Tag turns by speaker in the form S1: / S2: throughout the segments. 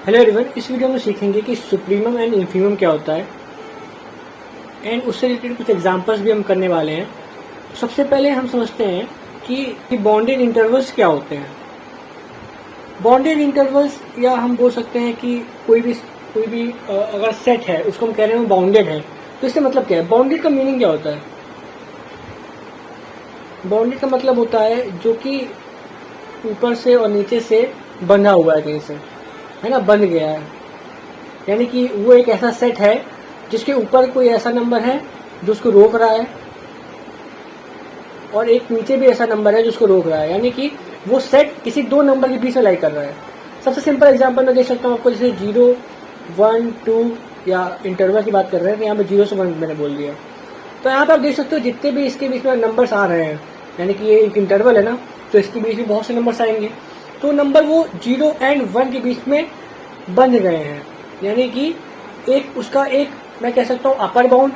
S1: Hello everyone, इस video में सीखेंगे कि सुप्रीमम एंड इन्फीमम क्या होता है एंड उससे रिलेटेड कुछ एग्जांपल्स भी हम करने वाले हैं। सबसे पहले हम समझते हैं कि बॉन्डेड इंटरवल्स क्या होते हैं। बॉन्डेड इंटरवल्स, या हम बोल सकते हैं कि कोई भी अगर सेट है उसको हम कह रहे हैं बाउंडेड है, तो इससे मतलब क्या है? बाउंडेड का मीनिंग क्या होता है? बाउंडेड का मतलब होता है जो कि ऊपर से और नीचे से बंधा हुआ है, कहीं से, है ना, बंध गया है। यानी कि वो एक ऐसा सेट है जिसके ऊपर कोई ऐसा नंबर है जो उसको रोक रहा है, और एक नीचे भी ऐसा नंबर है जो उसको रोक रहा है। यानी कि वो सेट किसी दो नंबर के बीच में लाई कर रहा है। सबसे सिंपल एग्जांपल मैं दे सकता हूँ आपको, जैसे 0, 1, 2 या इंटरवल की बात कर रहे हैं, तो यहाँ पे 0 से 1 मैंने बोल दिया। तो यहाँ पे आप देख सकते हो जितने भी इसके बीच में नंबर्स आ रहे हैं, यानी कि ये एक इंटरवल है ना, तो इसके बीच में बहुत से नंबर्स आएंगे। तो नंबर वो 0 एंड 1 के बीच में बंध गए हैं। यानी कि एक उसका एक मैं कह सकता हूँ अपर बाउंड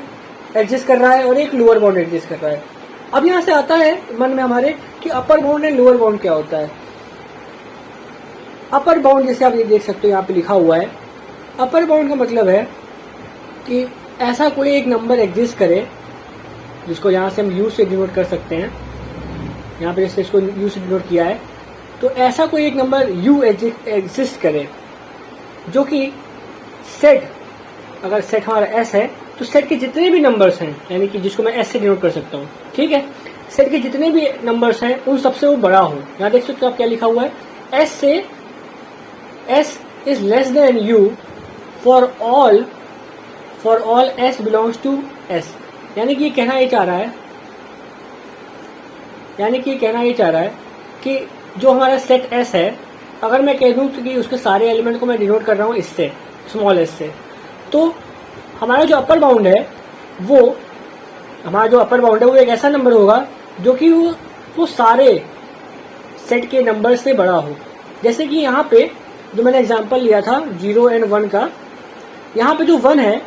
S1: एग्जिस्ट कर रहा है और एक लोअर बाउंड एग्जिस्ट कर रहा है। अब यहाँ से आता है मन में हमारे कि upper bound and lower bound क्या होता है। अपर बाउंड जैसे आप ये देख सकते हो यहाँ पे लिखा हुआ है, अपर बाउंड का मतलब है कि ऐसा कोई एक नंबर एग्जिस्ट करे जिसको यहाँ से हम यू से डिनोट कर सकते हैं। यहाँ पे जैसे इसको यू से डिनोट किया है, तो ऐसा कोई एक नंबर यू एग्जिस्ट करे जो कि सेट, अगर सेट हमारा एस है तो सेट के जितने भी नंबर्स हैं, यानी कि जिसको मैं एस से डिनोट कर सकता हूँ, ठीक है, सेट के जितने भी नंबर्स हैं उन सबसे वो बड़ा हो। यहाँ देख सकते हो आप क्या लिखा हुआ है, एस से s is less than u for all s belongs to s. यानी कि ये कहना ये चाह रहा है कि जो हमारा सेट एस है, अगर मैं कह दूं कि उसके सारे एलिमेंट को मैं डिनोट कर रहा हूं इससे, स्मॉल एस से, तो हमारा जो अपर बाउंड है वो एक ऐसा नंबर होगा जो कि वो सारे सेट के नंबर से बड़ा हो। जैसे कि यहाँ पे जो मैंने एग्जांपल लिया था 0 एंड 1 का, यहाँ पे जो 1 है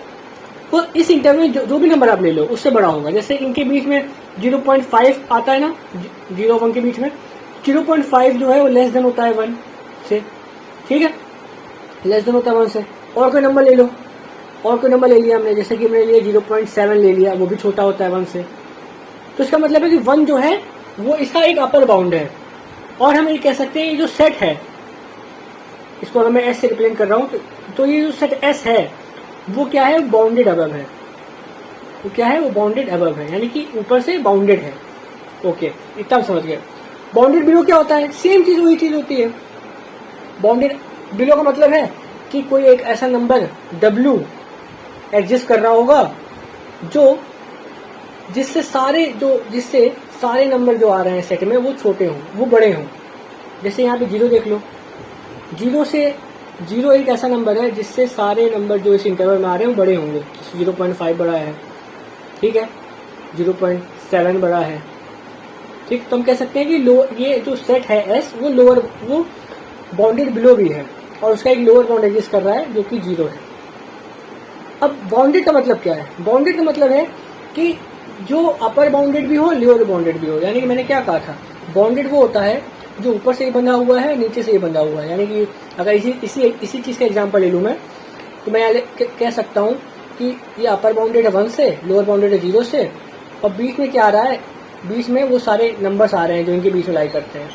S1: वो इस इंटरवल में जो भी नंबर आप ले लो उससे बड़ा होगा। जैसे इनके बीच में 0.5 आता है ना, 0 1 के बीच में 0.5 जो है वो लेस देन होता है 1 से, ठीक है, लेस देन होता है 1 से। और कोई नंबर ले लो, और कोई नंबर ले लिया हमने, जैसे कि मैंने लिया 0.7 ले लिया, वो भी छोटा होता है 1 से। तो इसका मतलब है कि 1 जो है वो इसका एक अपर बाउंड है। और हम ये कह सकते हैं ये जो सेट है, इसको अगर मैं एस से रिप्रेजेंट कर रहा हूँ, तो ये जो सेट एस है वो क्या है, बाउंडेड अबव है। वो क्या है, वो बाउंडेड अबव है, यानी कि ऊपर से बाउंडेड है। ओके, इतना समझ गए। बाउंडेड बिलो क्या होता है? सेम चीज, वही चीज होती है। बाउंडेड बिलो का मतलब है कि कोई एक ऐसा नंबर W एग्जिस्ट कर रहा होगा जिससे सारे नंबर जो आ रहे हैं सेट में वो छोटे हों, वो बड़े हों। जैसे यहाँ पे 0 देख लो, 0 एक ऐसा नंबर है जिससे सारे नंबर जो इस इंटरवल में आ रहे हैं वो बड़े होंगे। 0.5 बड़ा है, ठीक है, 0.7 बड़ा है, ठीक। तो हम कह सकते हैं कि ये जो सेट है एस वो बाउंडेड बिलो भी है, और उसका एक लोअर बाउंड एग्जिस्ट कर रहा है जो कि 0 है। अब बाउंडेड का मतलब क्या है? बाउंडेड का मतलब है कि जो अपर बाउंडेड भी हो, लोअर बाउंडेड भी हो। यानी कि मैंने क्या कहा था, बाउंडेड वो होता है जो ऊपर से ही बंधा हुआ है, नीचे से ही बंधा हुआ है। यानी कि अगर इसी चीज का एग्जांपल ले लूं मैं, तो मैं कह सकता हूं कि ये अपर बाउंडेड है 1 से, लोअर बाउंडेड है 0 से, और बीच में क्या आ रहा है, बीच में वो सारे नंबर्स आ रहे हैं जो इनके बीच में लाई करते हैं।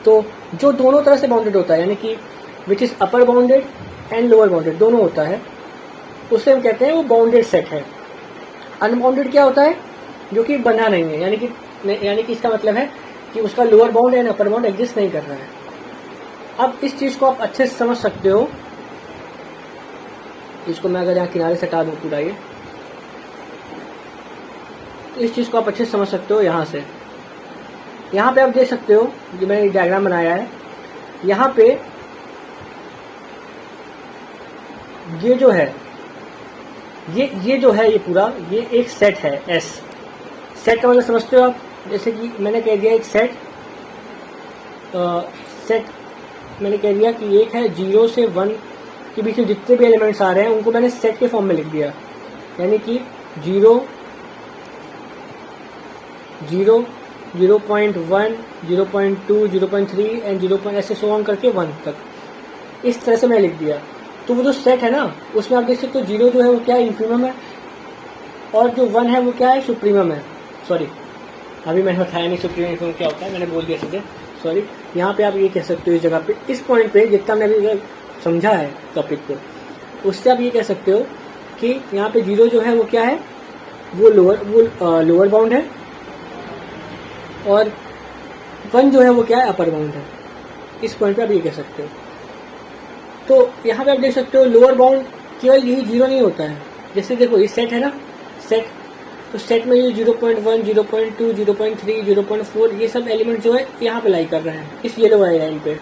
S1: तो जो दोनों तरह से बाउंडेड होता है, यानी कि which is upper bounded and lower bounded, दोनों होता है, उससे हम कहते हैं वो बाउंडेड सेट है। अनबाउंडेड क्या होता है? जो कि बंधा नहीं है, यानी कि इसका मतलब है कि उसका lower bound and upper bound exist नहीं कर रहा है। अब इस चीज को आप अच्छे से समझ सकते हो। इसको मैं अगर यहाँ किनारे से हटा दूं पूरा ये, तो इस चीज को आप अच्छे से समझ सकते हो। यहाँ से यहाँ पे आप देख सकते हो जो मैंने डायग्राम बनाया है, यहाँ पे ये जो है ये पूरा ये एक सेट है एस। सेट का मतलब समझते हो आप? जैसे कि मैंने कह दिया एक सेट मैंने कह दिया कि एक है 0 से 1 के बीच में जितने भी एलिमेंट्स आ रहे हैं उनको मैंने सेट के फॉर्म में लिख दिया। यानी कि 0, 0.1, 0.2, 0.3 एंड 0. ऐसे सो ऑन करके 1 तक। इस तरह से मैं लिख दिया, तो वो जो सेट है ना उसमें आप देख सकते हो 0 जो है वो क्या है, इन्फीमम है, और जो 1 है वो क्या है, सुप्रीमम है। सॉरी, अभी मैंने बताया नहीं सुप्रीमम इन्फीमम क्या होता है, मैंने बोल दिया सीधे, सॉरी। यहाँ पे आप ये कह सकते हो, इस जगह पे इस पॉइंट पे जितना मैंने अभी समझा है टॉपिक को, उससे आप ये कह सकते हो कि यहाँ पे 0 जो है वो क्या है, वो लोअर बाउंड है, और 1 जो है वो क्या है, अपर बाउंड है। इस पॉइंट पे आप ये कह सकते हो। तो यहाँ पे आप देख सकते हो लोअर बाउंड केवल यही 0 नहीं होता है। जैसे देखो ये सेट है ना, सेट, तो सेट में ये 0.1, 0.2, 0.3, 0.4 ये सब एलिमेंट जो है यहाँ पे लाई कर रहे हैं, इस येलो वाली लाइन पे,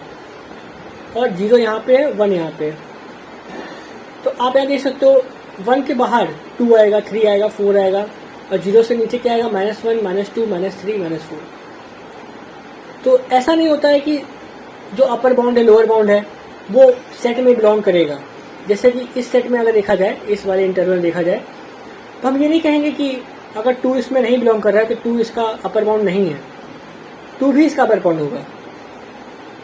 S1: और 0 यहाँ पे है, 1 यहाँ पे। तो आप यहाँ देख सकते हो 1 के बाहर 2 आएगा, 3 आएगा, 4 आएगा, और 0 से नीचे क्या आएगा, -1, -2, -3, -4। तो ऐसा नहीं होता है कि जो अपर बाउंड है, लोअर बाउंड है, वो सेट में बिलोंग करेगा। जैसे कि इस सेट में अगर देखा जाए, इस वाले इंटरवल देखा जाए, तो हम ये नहीं कहेंगे कि अगर 2 इसमें नहीं बिलोंग कर रहा है तो 2 इसका अपर बाउंड नहीं है, 2 भी इसका अपर बाउंड होगा।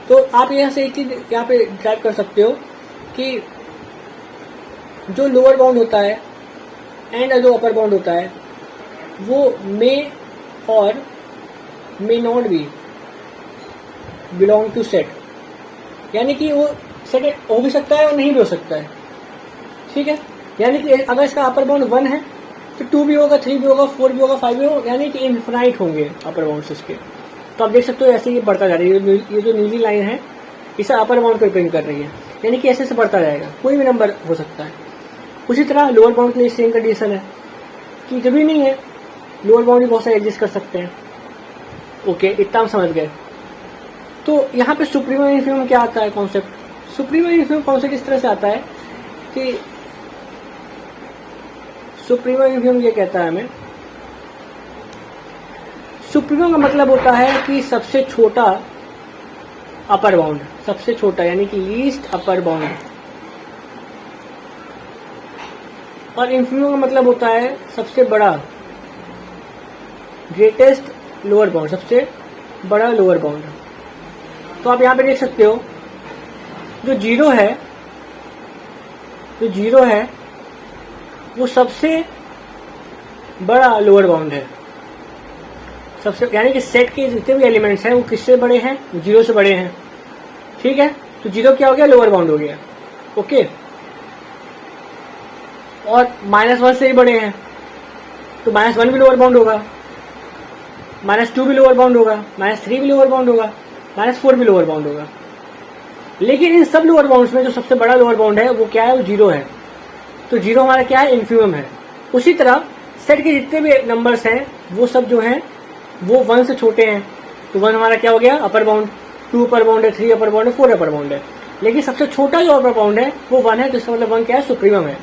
S1: तो आप यहाँ से एक चीज यहाँ पे ड्राइव कर सकते हो कि जो लोअर बाउंड होता है एंड जो अपर बाउंड होता है वो मे और may not be belong to set, यानी कि वो सेट हो भी सकता है और नहीं भी हो सकता है, ठीक है। यानी कि अगर इसका अपर बाउंड 1 है तो 2 भी होगा, 3 भी होगा, 4 भी होगा, 5 भी होगा, यानी कि इनफिनाइट होंगे अपर बाउंड्स इसके। तो आप देख सकते हो ऐसे ये बढ़ता जा रही है, ये जो नीली लाइन है इसे अपर बाउंड को रिप्रेजेंट कर रही है, यानी कि ऐसे से बढ़ता जाएगा, कोई भी नंबर हो सकता है। उसी तरह लोअर बाउंड के लिए सेम कंडीशन है कि जरूरी नहीं है, लोअर बाउंड भी बहुत सारे एग्जिस्ट कर सकते हैं। ओके, इतना हम समझ गए। तो यहाँ पे सुप्रीमम इन्फीमम क्या आता है कॉन्सेप्ट? सुप्रीमम इन्फीमम कॉन्सेप्ट इस तरह से आता है कि सुप्रीमम इन्फीमम ये कहता है हमें, सुप्रीमम का मतलब होता है कि सबसे छोटा अपर बाउंड, सबसे छोटा यानी कि लीस्ट अपर बाउंड, और इन्फीमम का मतलब होता है सबसे बड़ा, ग्रेटेस्ट लोअर बाउंड, सबसे बड़ा लोअर बाउंड। तो आप यहाँ पे देख सकते हो जो 0 है, जो 0 है वो सबसे बड़ा लोअर बाउंड है, सबसे, यानी कि सेट के जितने भी एलिमेंट्स हैं वो किससे बड़े हैं, 0 से बड़े हैं, ठीक है। तो 0 क्या हो गया, लोअर बाउंड हो गया, ओके। और -1 से ही बड़े हैं तो -1 भी लोअर बाउंड होगा, -2 भी लोअर बाउंड होगा, -3 भी लोअर बाउंड होगा, -4 भी लोअर बाउंड होगा। लेकिन इन सब लोअर बाउंड्स में जो सबसे बड़ा लोअर बाउंड है वो क्या है, वो 0 है। तो 0 हमारा क्या है, इन्फीमम है। उसी तरह सेट के जितने भी नंबर्स हैं वो सब जो हैं वो 1 से छोटे हैं, तो 1 हमारा क्या हो गया, अपर बाउंड, 2 अपर बाउंड है, 3 अपर बाउंड है, 4 अपर बाउंड है। लेकिन सबसे छोटा जो अपर बाउंड है वो 1 है, तो इसका मतलब 1 क्या है, सुप्रीमम है।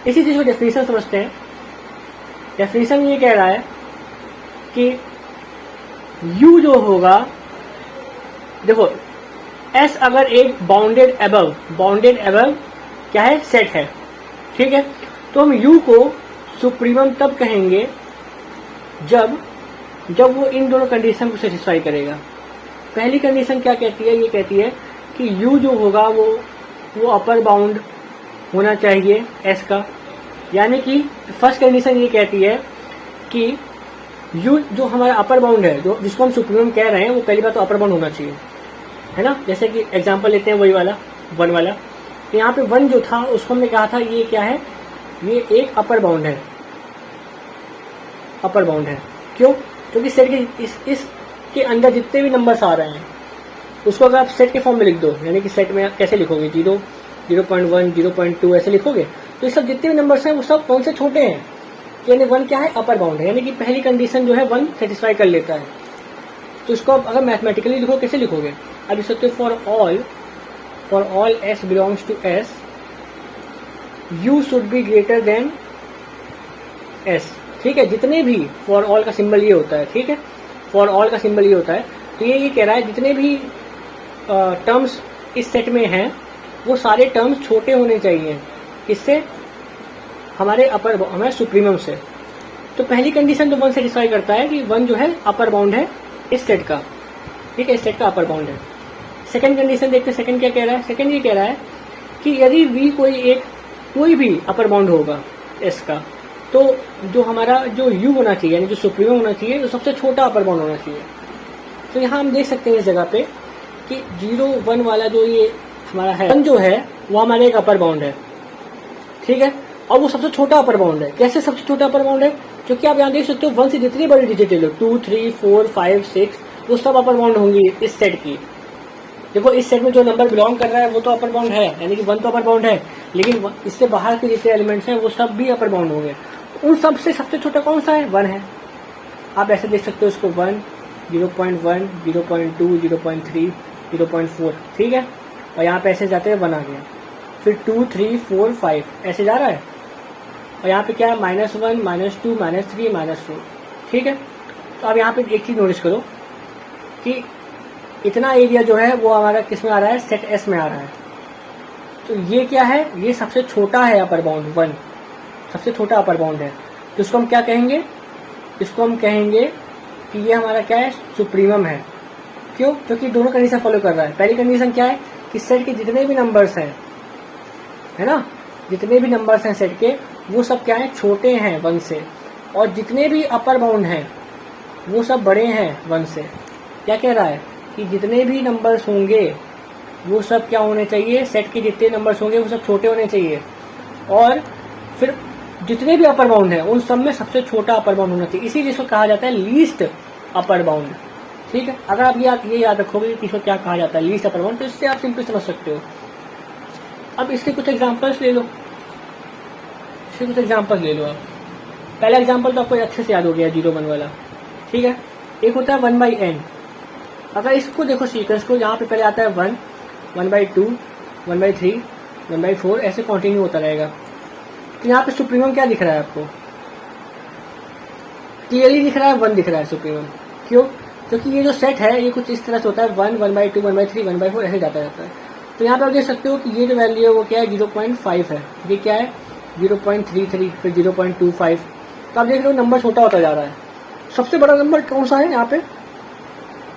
S1: इसी चीज को डेफिनेशन समझते हैं। डेफिनेशन ये कह रहा है कि u जो होगा, देखो s अगर एक बाउंडेड अबव क्या है, सेट है, ठीक है। तो हम u को सुप्रीमम तब कहेंगे जब वो इन दोनों कंडीशन को सेटिस्फाई करेगा। पहली कंडीशन क्या कहती है, ये कहती है कि u जो होगा वो अपर बाउंड होना चाहिए s का, यानी कि फर्स्ट कंडीशन ये कहती है कि u जो हमारा अपर बाउंड है, जो जिसको हम सुप्रीमम कह रहे हैं, वो पहली बात तो अपर बाउंड होना चाहिए, है ना। जैसे कि एग्जांपल लेते हैं वही वाला 1 वाला, तो यहाँ पे 1 जो था उसको हमने कहा था ये क्या है, ये एक अपर बाउंड है, अपर बाउंड है। क्यों? क्योंकि सेट के इसके अंदर जितने भी नंबर्स आ रहे हैं उसको अगर आप सेट के फॉर्म में लिख दो, यानी कि सेट में कैसे लिखोगे, 0, 0.1, 0.2 ऐसे लिखोगे, तो ये सब जितने भी नंबर्स हैं वो सब 1 से छोटे हैं, यानी 1 क्या है, अपर बाउंड है, यानी कि पहली कंडीशन जो है 1 सेटिस्फाई कर लेता है। तो इसको आप अगर मैथमेटिकली लिखो, कैसे लिखोगे, अब इस सकते for all s belongs to s, u should be greater than s, ठीक है। जितने भी, फॉर ऑल का सिंबल ये होता है, ठीक है, फॉर ऑल का सिंबल ये होता है। तो ये कह रहा है जितने भी टर्म्स इस सेट में हैं वो सारे टर्म्स छोटे होने चाहिए, किससे, हमारे सुप्रीमम से। तो पहली कंडीशन तो 1 सेटिस्फाई करता है कि 1 जो है अपर बाउंड है इस सेट का, ठीक है, इस सेट का अपर बाउंड है। सेकंड कंडीशन देखते हैं, सेकंड क्या कह रहा है, सेकंड ये कह रहा है कि यदि V कोई भी अपर बाउंड होगा S का, तो जो हमारा जो U होना चाहिए यानी जो सुप्रीमम होना चाहिए वो सबसे छोटा अपर बाउंड होना चाहिए। तो यहाँ हम देख सकते हैं इस जगह पे कि 0 1 वाला जो ये हमारा है 1 जो है वो हमारा एक अपर बाउंड है, ठीक है, और वो सबसे छोटा अपर बाउंड है। कैसे सबसे छोटा अपर बाउंड है? क्योंकि आप यहाँ देख सकते हो 1 से जितनी बड़ी डिजिट ले लो 2 3 4 5 6 वो सब अपर बाउंड होंगी इस सेट की। देखो इस सेट में जो नंबर बिलोंग कर रहा है वो तो अपर बाउंड है, यानी कि 1 तो अपर बाउंड है, लेकिन इससे बाहर के जितने एलिमेंट्स हैं वो सब भी अपर बाउंड होंगे। उन सब से सबसे छोटा कौन सा है? 1 है। आप ऐसे देख सकते हो इसको 1 0.1 0.2 0.3 0.4, ठीक है, और यहाँ पे ऐसे जाते हैं 1 आ गया, फिर 2 3 4 5 ऐसे जा रहा है, और यहाँ पे क्या है -1 -2 -3 -4, ठीक है। तो अब यहाँ पे एक चीज नोटिस करो कि इतना एरिया जो है वो हमारा किस में आ रहा है? सेट एस में आ रहा है। तो ये क्या है? ये सबसे छोटा है अपर बाउंड 1, सबसे छोटा अपर बाउंड है। तो इसको हम क्या कहेंगे? इसको हम कहेंगे कि ये हमारा क्या है? सुप्रीमम है। क्यों? क्योंकि दोनों कंडीशन फॉलो कर रहा है। पहली कंडीशन क्या है कि सेट के जितने भी नंबर्स हैं, है ना, जितने भी नंबर्स हैं सेट के वो सब क्या है? छोटे हैं 1 से, और जितने भी अपर बाउंड हैं वो सब बड़े हैं 1 से। क्या कह रहा है कि जितने भी नंबर्स होंगे वो सब क्या होने चाहिए? सेट के जितने नंबर्स होंगे वो सब छोटे होने चाहिए, और फिर जितने भी अपर बाउंड है उन सब में सबसे छोटा अपर बाउंड होना चाहिए। इसीलिए इसको कहा जाता है लीस्ट अपर बाउंड, ठीक है। अगर आप ये याद रखोगे कि इसको क्या कहा जाता है, लीस्ट अपर बाउंड, तो इससे आप सिंपल समझ सकते हो। अब इसके कुछ एग्जांपल्स ले लो, इसके कुछ एग्जांपल्स ले लो आप। पहला एग्जांपल तो आपको अच्छे से याद हो गया 0 1 वाला, ठीक है। एक होता है 1/n। अगर इसको देखो सीक्वेंस को, यहाँ पे पहले आता है 1 1/2 1/3 1/4 ऐसे कंटिन्यू होता रहेगा। तो यहाँ पे सुप्रीमम क्या दिख रहा है आपको? क्लियरली दिख रहा है 1 दिख रहा है सुप्रीमम। क्यों? क्योंकि ये जो सेट है ये कुछ इस तरह से होता है 1 1/2 1/3 1/4 ऐसे जाता रहता है। तो यहाँ पे आप देख सकते हो कि ये जो वैल्यू है वो क्या है? 0.5 है। ये क्या है? 0.33 फिर 0.25। तो आप देख रहे हो नंबर छोटा होता जा रहा है। सबसे बड़ा नंबर कौन सा है यहाँ पे?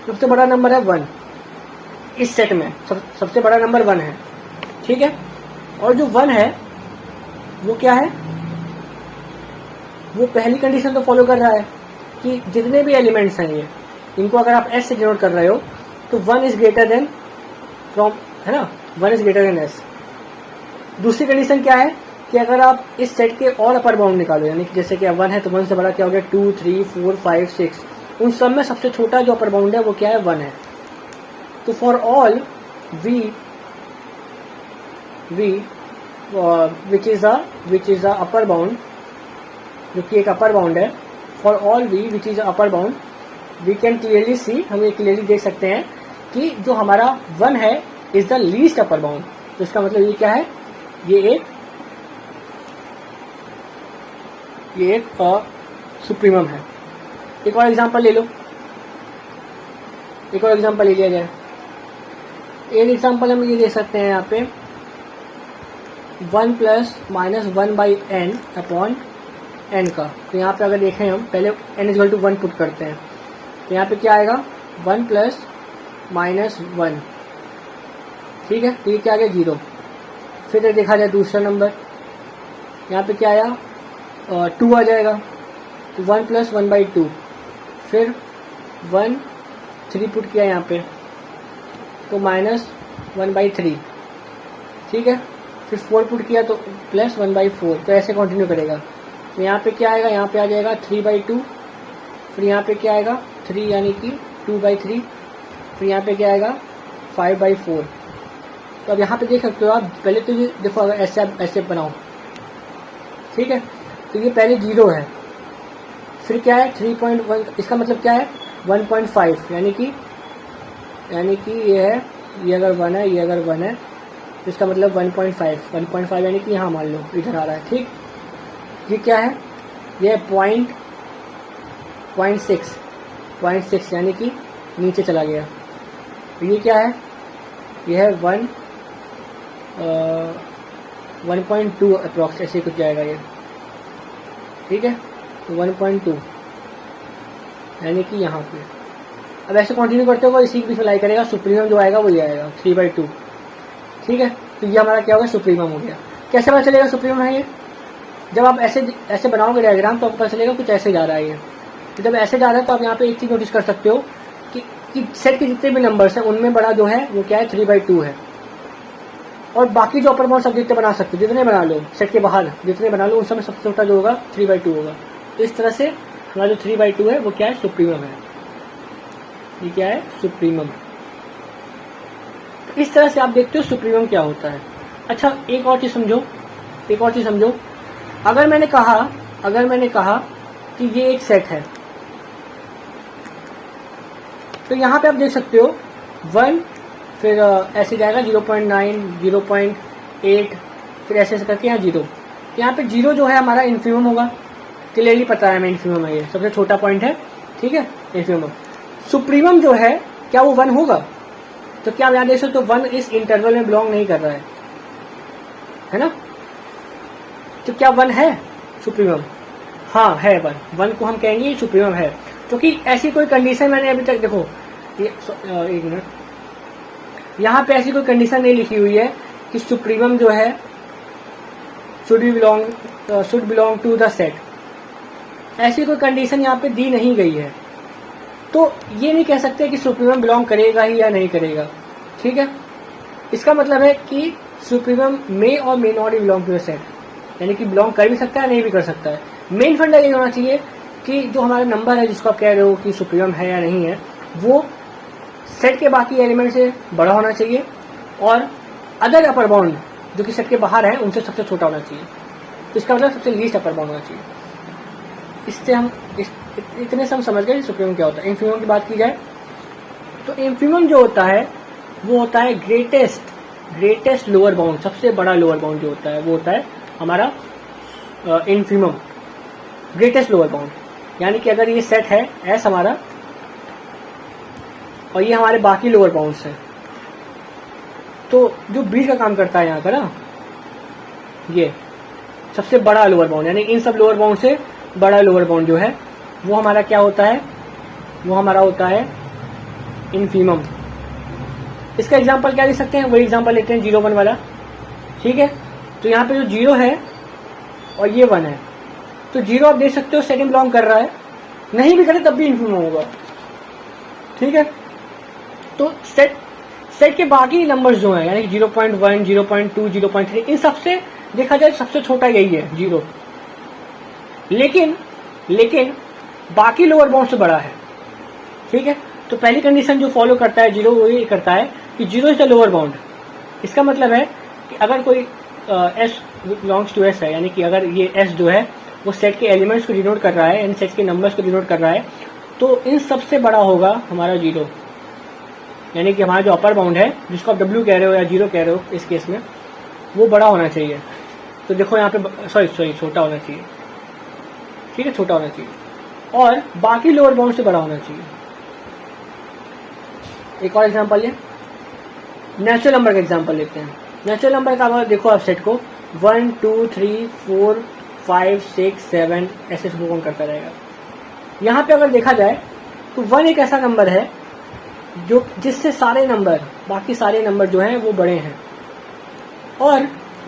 S1: सबसे बड़ा नंबर है 1 इस सेट में, सबसे बड़ा नंबर 1 है, ठीक है। और जो 1 है वो क्या है? वो पहली कंडीशन तो फॉलो कर रहा है कि जितने भी एलिमेंट्स हैं ये, इनको अगर आप एस से डिनोट कर रहे हो तो 1 इज ग्रेटर देन फ्रॉम, है ना, 1 इज ग्रेटर देन एस। दूसरी कंडीशन क्या है कि अगर आप इस सेट के और अपर बाउंड निकालो, यानी कि जैसे कि 1 है तो 1 से बड़ा क्या हो गया? 2 3 4 5 6, उन सब में सबसे छोटा जो अपर बाउंड है वो क्या है? 1 है। तो for all v which is a upper bound, जो कि एक अपर बाउंड है, for all v which is a upper bound, we can clearly see, हम ये क्लियरली देख सकते हैं कि जो हमारा 1 है is the least upper bound. तो इसका मतलब ये क्या है? ये एक सुप्रीमम है। एक और एग्जांपल ले लो, एक और एग्जांपल ले लिया जाए। एक एग्जांपल हम ये दे सकते हैं यहाँ पे 1 + -1/n अपॉन n का। तो यहाँ पे अगर देखें हम पहले n = 1 पुट करते हैं, तो यहाँ पे क्या आएगा? 1 + -1, ठीक है। तो ये क्या आ गया? 0। फिर देखा जाए दूसरा नंबर, यहाँ पे क्या आया? 2 आ जाएगा। तो 1 + 1/2, फिर 1 3 पुट किया यहाँ पे तो -1/3, ठीक है। फिर 4 पुट किया तो +1/4, तो ऐसे कंटिन्यू करेगा। तो यहाँ पे क्या आएगा? यहाँ पे आ जाएगा 3/2, फिर यहाँ पे क्या आएगा? 3 यानी कि 2/3, फिर यहाँ पे क्या आएगा? 5/4। तो अब यहाँ पे देख सकते हो आप, पहले तो ये देखो, अगर ऐसे बनाओ, ठीक है, तो ये पहले 0 है, फिर क्या है? 3.1, इसका मतलब क्या है? 1.5, यानी कि ये है, ये अगर 1 है, ये अगर 1 है, तो इसका मतलब 1.5 यानी कि यहाँ मान लो इधर आ रहा है, ठीक। ये क्या है? ये 0.6 यानी कि नीचे चला गया। ये क्या है? ये है 1.2 अप्रॉक्स, ऐसे कुछ जाएगा ये, ठीक है। तो 1.2 यानी कि यहाँ पे। अब ऐसे कंटिन्यू करते हुए इसी के बीच में लाई करेगा, सुप्रीमम जो आएगा वो ये आएगा 3/2, ठीक है। तो ये हमारा क्या होगा, सुप्रीमम हो गया। कैसे पता चलेगा सुप्रीमम है ये? जब आप ऐसे ऐसे बनाओगे डायग्राम तो आपको पता चलेगा कुछ ऐसे जा रहा है ये। तो जब ऐसे जा रहा है तो आप यहाँ पे एक चीज नोटिस कर सकते हो कि सेट के जितने भी नंबर्स हैं उनमें बड़ा जो है वो क्या है, 3/2 है। और बाकी जो अपर बाउंड सब जितने बना सकते हो, जितने बना लो, सेट के बाहर जितने बना लो, उन सब में सबसे छोटा जो होगा 3/2 होगा। तो इस तरह से हमारा जो 3/2 है वो क्या है, सुप्रीमम है। ये क्या है, सुप्रीमम। तो इस तरह से आप देखते हो सुप्रीमम क्या होता है। अच्छा एक और चीज समझो, अगर मैंने कहा कि ये एक सेट है, तो यहाँ पे आप देख सकते हो 1, फिर ऐसे जाएगा 0.9, 0.8, फिर ऐसे करके यहाँ 0। यहाँ पे 0 जो है हमारा इन्फिमम होगा, क्लियरली पता है हमें इन्फिमम है, ये सबसे छोटा पॉइंट है, ठीक है, इन्फिमम। सुप्रीमम जो है क्या वो 1 होगा? तो क्या आप यहाँ देख सकते हो 1 इस इंटरवल में बिलोंग नहीं कर रहा है ना? तो क्या 1 है सुप्रीमम? हाँ है 1 को हम कहेंगे सुप्रीमम है, क्योंकि ऐसी कोई कंडीशन मैंने अभी तक, देखो एक मिनट, यहाँ पे ऐसी कोई कंडीशन नहीं लिखी हुई है कि सुप्रीमम जो है should belong to the set. ऐसी कोई कंडीशन यहाँ पे दी नहीं गई है, तो ये नहीं कह सकते कि सुप्रीमम बिलोंग करेगा ही या नहीं करेगा, ठीक है। इसका मतलब है कि सुप्रीमम मे और may not belong to the set, यानी कि बिलोंग कर भी सकता है, नहीं भी कर सकता है। मेन फंडा ये होना चाहिए कि जो हमारा नंबर है जिसको आप कह रहे हो कि सुप्रीमम है या नहीं है, वो सेट के बाकी एलिमेंट से बड़ा होना चाहिए और अदर अपर बाउंड जो कि सेट के बाहर है उनसे सबसे छोटा होना चाहिए। तो इसका मतलब सबसे लीस्ट अपर बाउंड होना चाहिए। इससे हम इतने से हम समझ गए सुप्रीमम क्या होता है। इन्फिमम की बात की जाए तो इन्फिमम जो होता है वो होता है ग्रेटेस्ट लोअर बाउंड, सबसे बड़ा लोअर बाउंड जो होता है वो होता है हमारा इन्फिमम, ग्रेटेस्ट लोअर बाउंड। यानी कि अगर ये सेट है एस हमारा और ये हमारे बाकी लोअर बाउंड्स हैं, तो जो बीच का काम करता है यहाँ पर ना, ये सबसे बड़ा लोअर बाउंड, यानी इन सब लोअर बाउंड से बड़ा लोअर बाउंड जो है वो हमारा क्या होता है, वो हमारा होता है इन्फिमम। इसका एग्जांपल क्या दे सकते हैं, वही एग्जांपल लेते हैं 0, 1 वाला, ठीक है। तो यहाँ पे जो 0 है और ये 1 है, तो 0 आप देख सकते हो सेट में बिलोंग कर रहा है, नहीं भी करे तब भी इन्फिमम होगा, ठीक है। तो सेट के बाकी नंबर्स जो हैं यानी 0.1, 0.2, 0.3, इन सबसे देखा जाए सबसे छोटा यही है 0, लेकिन बाकी लोअर बाउंड से बड़ा है, ठीक है। तो पहली कंडीशन जो फॉलो करता है 0 वो ये करता है कि 0 इज द लोअर बाउंड। इसका मतलब है कि अगर कोई एस बिलोंग्स टू एस है, यानी कि अगर ये एस जो है वो सेट के एलिमेंट्स को डिनोट कर रहा है, यानी सेट के नंबर्स को डिनोट कर रहा है, तो इन सबसे बड़ा होगा हमारा 0, यानी कि हमारा जो अपर बाउंड है जिसको आप W कह रहे हो या 0 कह रहे हो इस केस में, वो बड़ा होना चाहिए। तो देखो यहाँ पे सॉरी छोटा होना चाहिए, ठीक है, छोटा होना चाहिए और बाकी लोअर बाउंड से बड़ा होना चाहिए। एक और एग्जांपल है, नेचुरल नंबर का एग्जांपल लेते हैं। नेचुरल नंबर का आप देखो, आप सेट को 1, 2, 3, 4, 5, 6, 7 ऐसे मूव करता रहेगा। यहाँ पे अगर देखा जाए तो 1 एक ऐसा नंबर है जो जिससे बाकी सारे नंबर जो हैं वो बड़े हैं। और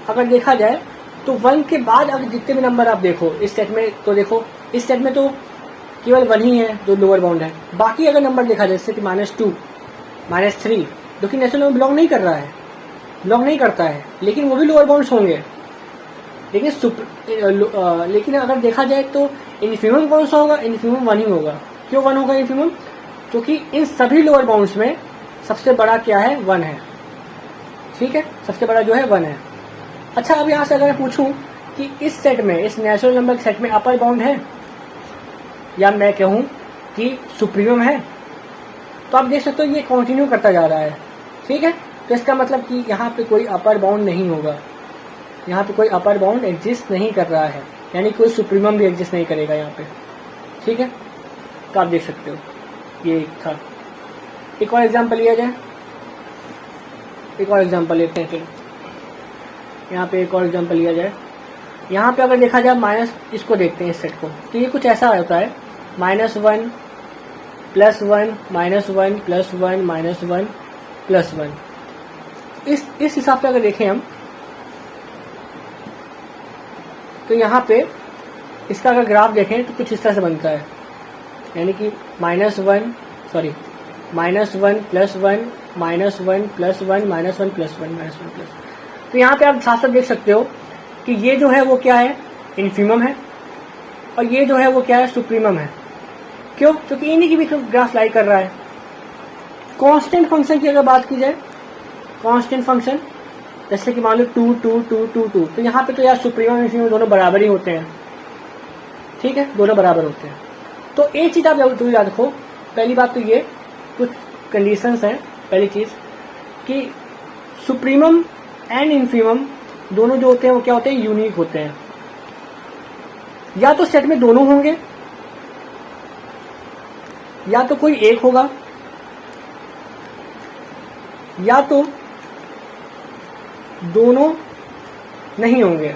S1: अगर देखा जाए तो 1 के बाद अगर जितने भी नंबर आप देखो इस सेट में, तो देखो इस सेट में तो केवल 1 ही है जो लोअर बाउंड है। बाकी अगर नंबर देखा जाए जैसे कि -2, -3, जो कि नेचुरल में बिलोंग नहीं करता है, लेकिन वो भी लोअर बाउंड्स होंगे। लेकिन अगर देखा जाए तो इन्फिमम कौन सा होगा, इन्फिमम 1 ही होगा। क्यों 1 होगा इन्फिमम? क्योंकि इन सभी लोअर बाउंड्स में सबसे बड़ा क्या है, 1 है, ठीक है, सबसे बड़ा जो है 1 है। अच्छा अब यहाँ से अगर मैं पूछूं कि इस सेट में, इस नेचुरल नंबर के सेट में अपर बाउंड है या मैं कहूँ कि सुप्रीमम है, तो आप देख सकते हो ये कंटिन्यू करता जा रहा है, ठीक है। तो इसका मतलब कि यहाँ पे कोई अपर बाउंड नहीं होगा, यहाँ पे कोई अपर बाउंड एग्जिस्ट नहीं कर रहा है, यानी कोई सुप्रीमम भी एग्जिस्ट नहीं करेगा यहाँ पे, ठीक है। तो आप देख सकते हो ये था। एक और एग्जांपल लिया जाए, एक और एग्जांपल लेते हैं फिर। यहाँ पे एक और एग्जांपल लिया जाए, यहाँ पे अगर देखा जाए माइनस, इसको देखते हैं इस सेट को, तो ये कुछ ऐसा होता है -1 +1 -1 +1 -1 +1। इस हिसाब से अगर देखें हम, तो यहाँ पे इसका अगर ग्राफ देखें तो कुछ इस तरह से बनता है, यानी कि -1 -1 +1 -1 +1 -1 +1 -1 तो यहाँ पे आप साथ साथ देख सकते हो कि ये जो है वो क्या है, इन्फीमम है, और ये जो है वो क्या है, सुप्रीमम है। क्यों? क्योंकि इन्हीं के बीच में ग्राफ लाई कर रहा है। कांस्टेंट फंक्शन की अगर बात की जाए, कांस्टेंट फंक्शन जैसे कि मान लो 2 2 2 2 2, तो यहाँ पे तो यार सुप्रीमम इन्फीमम दोनों बराबर ही होते हैं, ठीक है, दोनों बराबर होते हैं। तो एक चीज आप जरूर याद रखो, पहली बात तो ये कुछ कंडीशंस हैं। पहली चीज कि सुप्रीमम एंड इन्फीमम दोनों जो होते हैं वो क्या होते हैं, यूनिक होते हैं। या तो सेट में दोनों होंगे, या तो कोई एक होगा, या तो दोनों नहीं होंगे,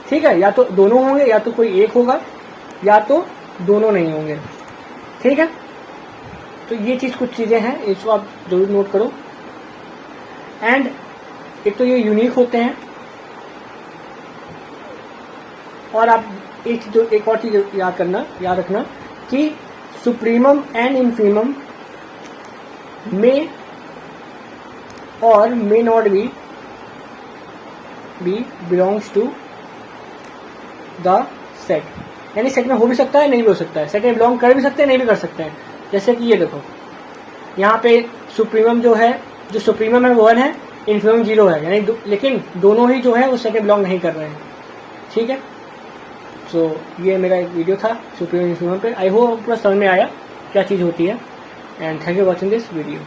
S1: ठीक है, या तो दोनों होंगे, या तो कोई एक होगा, या तो दोनों नहीं होंगे, ठीक है। तो ये चीज कुछ चीजें हैं, इसको आप जरूर नोट करो। एंड एक तो ये यूनिक होते हैं, और आप एक और चीज याद रखना कि सुप्रीमम एंड इन्फीमम में और may not be belongs to the set, यानी सेट में हो भी सकता है, नहीं भी हो सकता है, सेट में बिलोंग कर भी सकते हैं, नहीं भी कर सकते हैं। जैसे कि ये देखो, यहाँ पे सुप्रीमम जो सुप्रीमम है वो 1 है, इन्फीमम 0 है, यानी लेकिन दोनों ही जो है वो सेट में बिलोंग नहीं कर रहे हैं, ठीक है। सो ये मेरा एक वीडियो था सुप्रीमम इन्फीमम पे। आई होप पूरा समझ में आया क्या चीज़ होती है। And thank you watching this video.